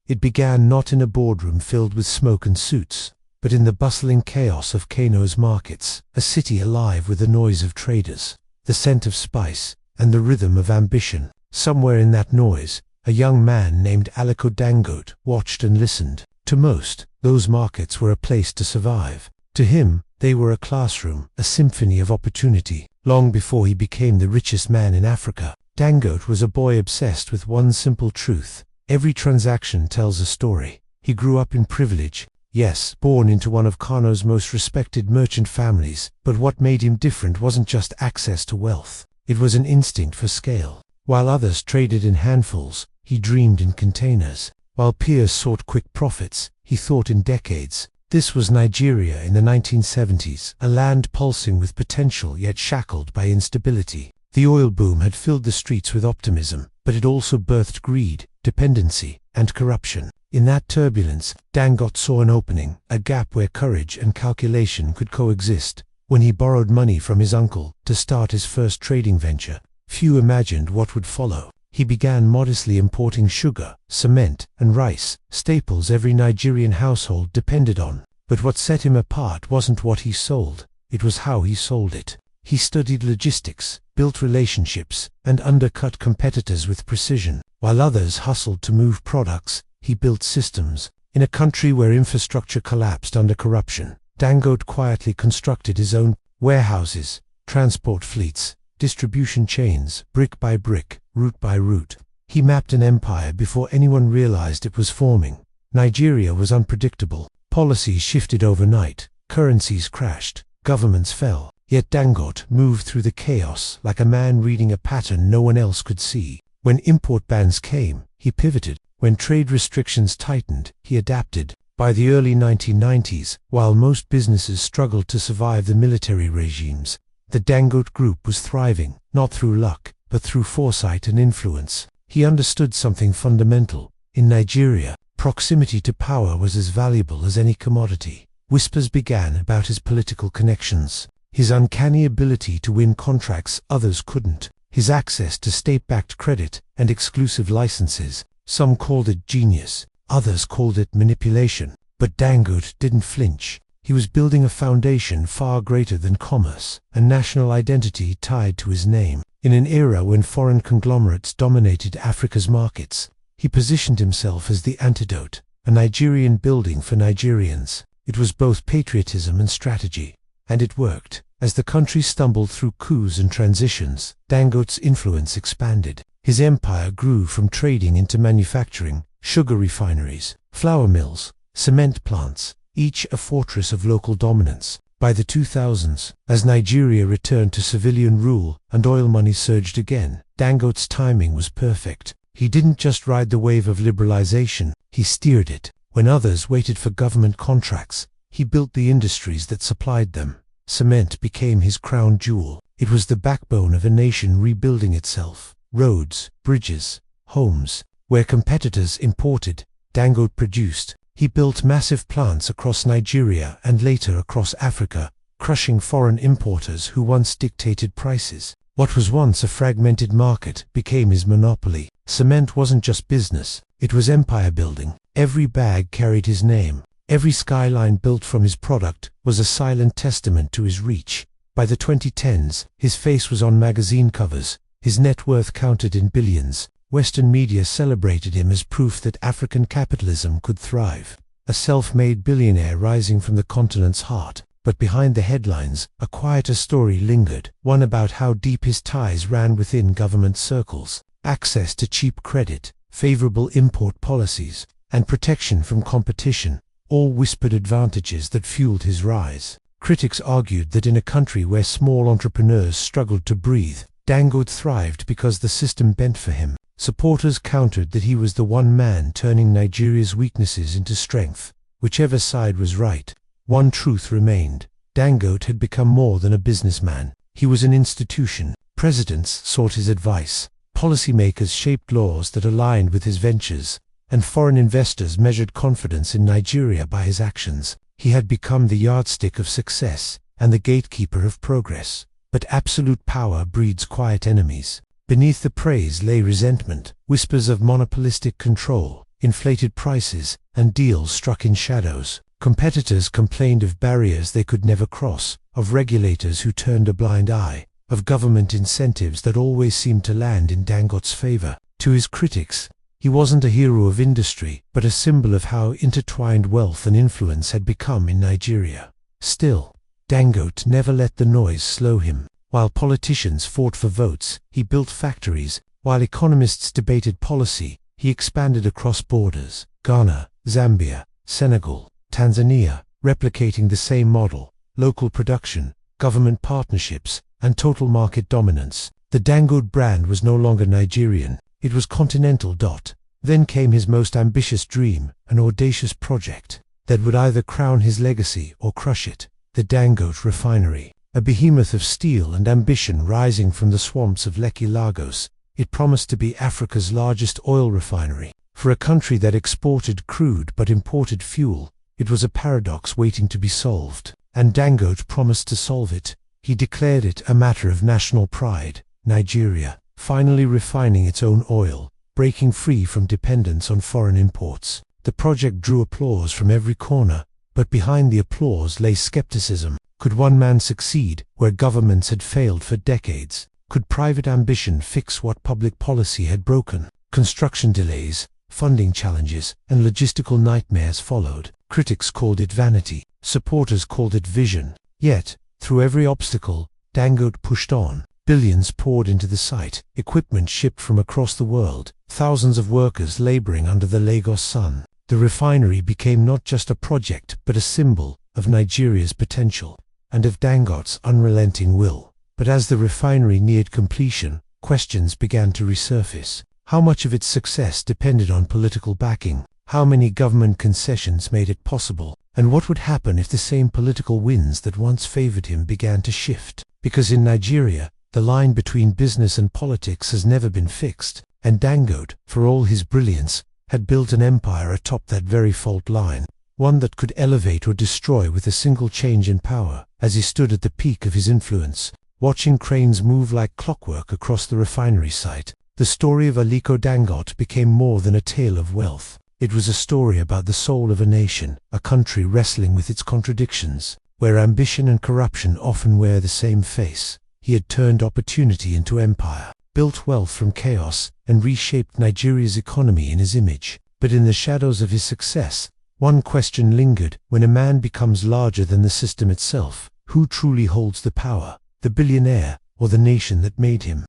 It began not in a boardroom filled with smoke and suits, but in the bustling chaos of Kano's markets, a city alive with the noise of traders, the scent of spice, and the rhythm of ambition. Somewhere in that noise, a young man named Aliko Dangote watched and listened. To most, those markets were a place to survive. To him, they were a classroom, a symphony of opportunity. Long before he became the richest man in Africa, Dangote was a boy obsessed with one simple truth: every transaction tells a story. He grew up in privilege, yes, born into one of Kano's most respected merchant families, but what made him different wasn't just access to wealth. It was an instinct for scale. While others traded in handfuls, he dreamed in containers. While peers sought quick profits, he thought in decades. This was Nigeria in the 1970s, a land pulsing with potential yet shackled by instability. The oil boom had filled the streets with optimism, but it also birthed greed, dependency, and corruption. In that turbulence, Dangote saw an opening, a gap where courage and calculation could coexist. When he borrowed money from his uncle to start his first trading venture, few imagined what would follow. He began modestly importing sugar, cement, and rice, staples every Nigerian household depended on. But what set him apart wasn't what he sold, it was how he sold it. He studied logistics, built relationships, and undercut competitors with precision. While others hustled to move products, he built systems. In a country where infrastructure collapsed under corruption, Dangote quietly constructed his own warehouses, transport fleets, distribution chains, brick by brick, route by route. He mapped an empire before anyone realized it was forming. Nigeria was unpredictable. Policies shifted overnight, currencies crashed, governments fell. Yet Dangote moved through the chaos like a man reading a pattern no one else could see. When import bans came, he pivoted. When trade restrictions tightened, he adapted. By the early 1990s, while most businesses struggled to survive the military regimes, the Dangote Group was thriving, not through luck, but through foresight and influence. He understood something fundamental. In Nigeria, proximity to power was as valuable as any commodity. Whispers began about his political connections, his uncanny ability to win contracts others couldn't, his access to state-backed credit and exclusive licenses. Some called it genius, others called it manipulation. But Dangote didn't flinch. He was building a foundation far greater than commerce, a national identity tied to his name. In an era when foreign conglomerates dominated Africa's markets, he positioned himself as the antidote, a Nigerian building for Nigerians. It was both patriotism and strategy, and it worked. As the country stumbled through coups and transitions, Dangote's influence expanded. His empire grew from trading into manufacturing, sugar refineries, flour mills, cement plants, each a fortress of local dominance. By the 2000s, as Nigeria returned to civilian rule and oil money surged again, Dangote's timing was perfect. He didn't just ride the wave of liberalization, he steered it. When others waited for government contracts, he built the industries that supplied them. Cement became his crown jewel. It was the backbone of a nation rebuilding itself. Roads, bridges, homes. Where competitors imported, Dangote produced. He built massive plants across Nigeria and later across Africa, crushing foreign importers who once dictated prices. What was once a fragmented market became his monopoly. Cement wasn't just business, it was empire building. Every bag carried his name. Every skyline built from his product was a silent testament to his reach. By the 2010s, his face was on magazine covers, his net worth counted in billions. Western media celebrated him as proof that African capitalism could thrive. A self-made billionaire rising from the continent's heart. But behind the headlines, a quieter story lingered, one about how deep his ties ran within government circles. Access to cheap credit, favorable import policies, and protection from competition, all whispered advantages that fueled his rise. Critics argued that in a country where small entrepreneurs struggled to breathe, Dangote thrived because the system bent for him. Supporters countered that he was the one man turning Nigeria's weaknesses into strength. Whichever side was right, one truth remained. Dangote had become more than a businessman. He was an institution. Presidents sought his advice. Policymakers shaped laws that aligned with his ventures, and foreign investors measured confidence in Nigeria by his actions. He had become the yardstick of success and the gatekeeper of progress. But absolute power breeds quiet enemies. Beneath the praise lay resentment, whispers of monopolistic control. inflated prices, and deals struck in shadows. Competitors complained of barriers they could never cross, of regulators who turned a blind eye, of government incentives that always seemed to land in Dangote's favor. To his critics, he wasn't a hero of industry, but a symbol of how intertwined wealth and influence had become in Nigeria. Still, Dangote never let the noise slow him. While politicians fought for votes, he built factories. While economists debated policy, he expanded across borders: Ghana, Zambia, Senegal, Tanzania, replicating the same model: local production, government partnerships, and total market dominance. The Dangote brand was no longer Nigerian, it was continental. Then came his most ambitious dream, an audacious project that would either crown his legacy or crush it: the Dangote Refinery. A behemoth of steel and ambition rising from the swamps of Lekki, Lagos, it promised to be Africa's largest oil refinery. For a country that exported crude but imported fuel, it was a paradox waiting to be solved. And Dangote promised to solve it. He declared it a matter of national pride: Nigeria, finally refining its own oil, breaking free from dependence on foreign imports. The project drew applause from every corner, but behind the applause lay skepticism. Could one man succeed where governments had failed for decades? Could private ambition fix what public policy had broken? Construction delays, funding challenges, and logistical nightmares followed. Critics called it vanity, supporters called it vision. Yet, through every obstacle, Dangote pushed on. Billions poured into the site, equipment shipped from across the world, thousands of workers laboring under the Lagos sun. The refinery became not just a project but a symbol of Nigeria's potential and of Dangote's unrelenting will. But as the refinery neared completion, questions began to resurface. How much of its success depended on political backing? How many government concessions made it possible? And what would happen if the same political winds that once favored him began to shift? Because in Nigeria, the line between business and politics has never been fixed, and Dangote, for all his brilliance, had built an empire atop that very fault line, one that could elevate or destroy with a single change in power. As he stood at the peak of his influence, watching cranes move like clockwork across the refinery site, the story of Aliko Dangote became more than a tale of wealth. It was a story about the soul of a nation, a country wrestling with its contradictions, where ambition and corruption often wear the same face. He had turned opportunity into empire, built wealth from chaos, and reshaped Nigeria's economy in his image. But in the shadows of his success, one question lingered: when a man becomes larger than the system itself, who truly holds the power, the billionaire or the nation that made him?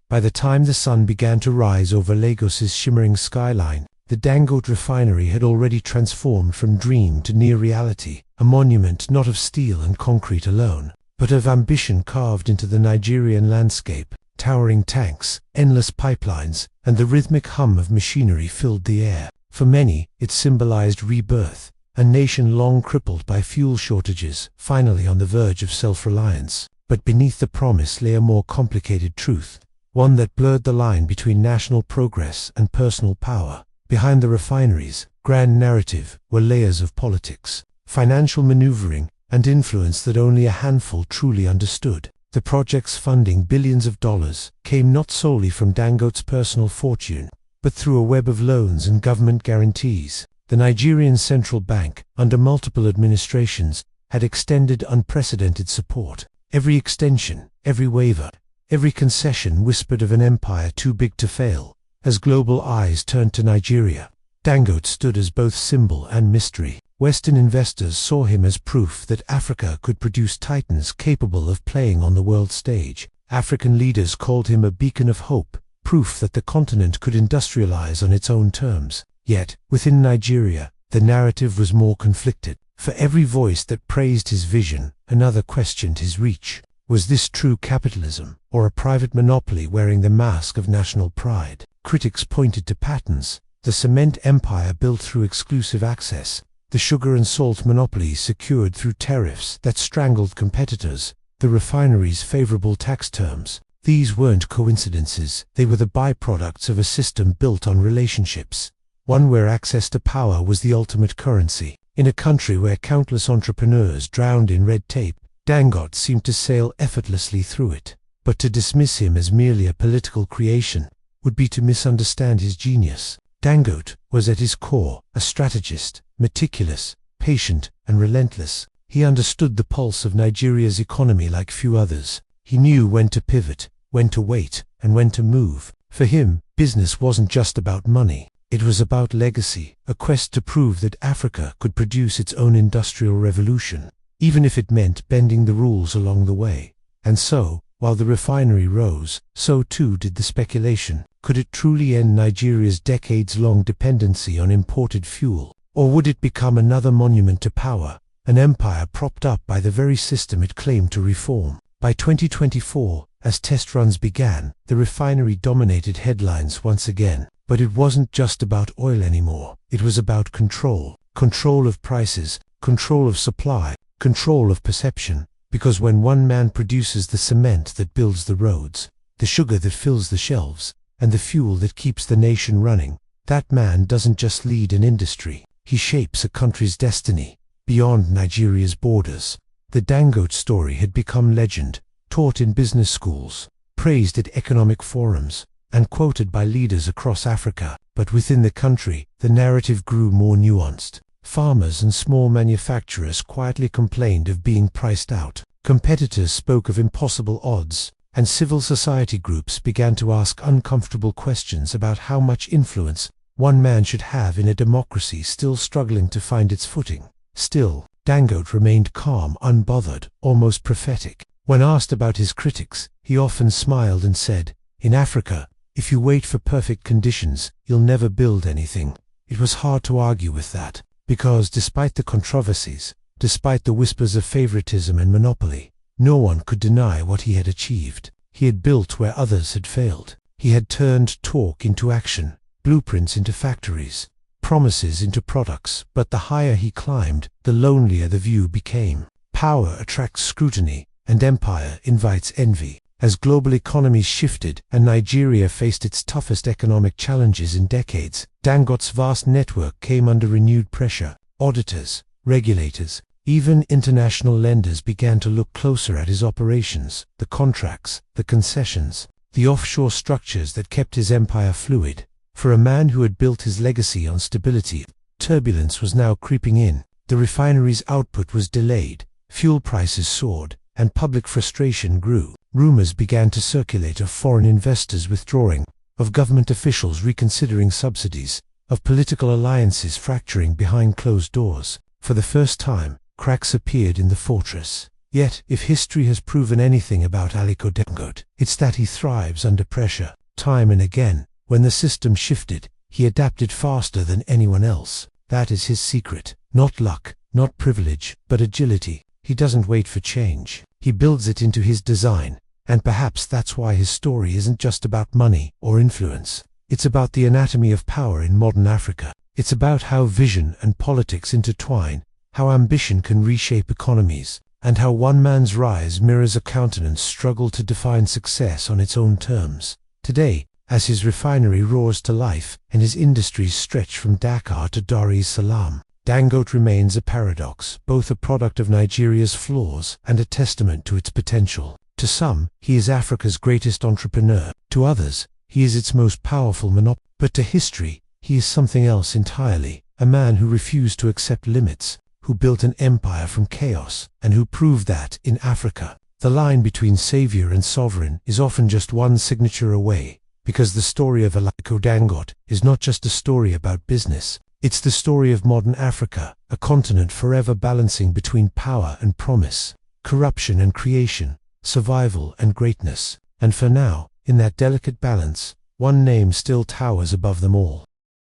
By the time the sun began to rise over Lagos's shimmering skyline, the Dangote Refinery had already transformed from dream to near reality, a monument not of steel and concrete alone, but of ambition carved into the Nigerian landscape. Towering tanks, endless pipelines, and the rhythmic hum of machinery filled the air. For many, it symbolized rebirth, a nation long crippled by fuel shortages, finally on the verge of self-reliance. But beneath the promise lay a more complicated truth, one that blurred the line between national progress and personal power. Behind the refinery's grand narrative were layers of politics, financial maneuvering, and influence that only a handful truly understood. The project's funding, billions of dollars, came not solely from Dangote's personal fortune, but through a web of loans and government guarantees. The Nigerian central bank, under multiple administrations, had extended unprecedented support. Every extension, every waiver, every concession whispered of an empire too big to fail. As global eyes turned to Nigeria, Dangote stood as both symbol and mystery. Western investors saw him as proof that Africa could produce titans capable of playing on the world stage. African leaders called him a beacon of hope, proof that the continent could industrialize on its own terms. Yet, within Nigeria, the narrative was more conflicted. For every voice that praised his vision, another questioned his reach. Was this true capitalism, or a private monopoly wearing the mask of national pride? Critics pointed to patterns: the cement empire built through exclusive access, the sugar and salt monopoly secured through tariffs that strangled competitors, the refinery's favorable tax terms. These weren't coincidences, they were the byproducts of a system built on relationships, one where access to power was the ultimate currency. In a country where countless entrepreneurs drowned in red tape, Dangote seemed to sail effortlessly through it. But to dismiss him as merely a political creation would be to misunderstand his genius. Dangote was at his core a strategist, meticulous, patient, and relentless. He understood the pulse of Nigeria's economy like few others. He knew when to pivot, when to wait, and when to move. For him, business wasn't just about money. It was about legacy, a quest to prove that Africa could produce its own industrial revolution, even if it meant bending the rules along the way. And so, while the refinery rose, so too did the speculation. Could it truly end Nigeria's decades-long dependency on imported fuel? Or would it become another monument to power, an empire propped up by the very system it claimed to reform? By 2024, as test runs began, the refinery dominated headlines once again. But it wasn't just about oil anymore. It was about control. Control of prices, control of supply, control of perception. Because when one man produces the cement that builds the roads, the sugar that fills the shelves, and the fuel that keeps the nation running, that man doesn't just lead an industry. He shapes a country's destiny. Beyond Nigeria's borders, the Dangote story had become legend, taught in business schools, praised at economic forums, and quoted by leaders across Africa. But within the country, the narrative grew more nuanced. Farmers and small manufacturers quietly complained of being priced out. Competitors spoke of impossible odds, and civil society groups began to ask uncomfortable questions about how much influence one man should have in a democracy still struggling to find its footing. Still, Dangote remained calm, unbothered, almost prophetic. When asked about his critics, he often smiled and said, "In Africa, if you wait for perfect conditions, you'll never build anything." It was hard to argue with that, because despite the controversies, despite the whispers of favoritism and monopoly, no one could deny what he had achieved. He had built where others had failed. He had turned talk into action, blueprints into factories, promises into products. But the higher he climbed, the lonelier the view became. Power attracts scrutiny, and empire invites envy. As global economies shifted and Nigeria faced its toughest economic challenges in decades, Dangote's vast network came under renewed pressure. Auditors, regulators, even international lenders began to look closer at his operations, the contracts, the concessions, the offshore structures that kept his empire fluid. For a man who had built his legacy on stability, turbulence was now creeping in. The refinery's output was delayed, fuel prices soared, and public frustration grew. Rumors began to circulate of foreign investors withdrawing, of government officials reconsidering subsidies, of political alliances fracturing behind closed doors. For the first time, cracks appeared in the fortress. Yet, if history has proven anything about Aliko Dangote, it's that he thrives under pressure. Time and again, when the system shifted, he adapted faster than anyone else. That is his secret. Not luck, not privilege, but agility. He doesn't wait for change. He builds it into his design. And perhaps that's why his story isn't just about money or influence. It's about the anatomy of power in modern Africa. It's about how vision and politics intertwine, how ambition can reshape economies, and how one man's rise mirrors a continent's struggle to define success on its own terms. Today, as his refinery roars to life and his industries stretch from Dakar to Dar es Salaam, Dangote remains a paradox, both a product of Nigeria's flaws and a testament to its potential. To some, he is Africa's greatest entrepreneur. To others, he is its most powerful monopoly. But to history, he is something else entirely. A man who refused to accept limits, who built an empire from chaos, and who proved that, in Africa, the line between savior and sovereign is often just one signature away. Because the story of Aliko Dangote is not just a story about business. It's the story of modern Africa, a continent forever balancing between power and promise, corruption and creation, survival and greatness. And for now, in that delicate balance, one name still towers above them all.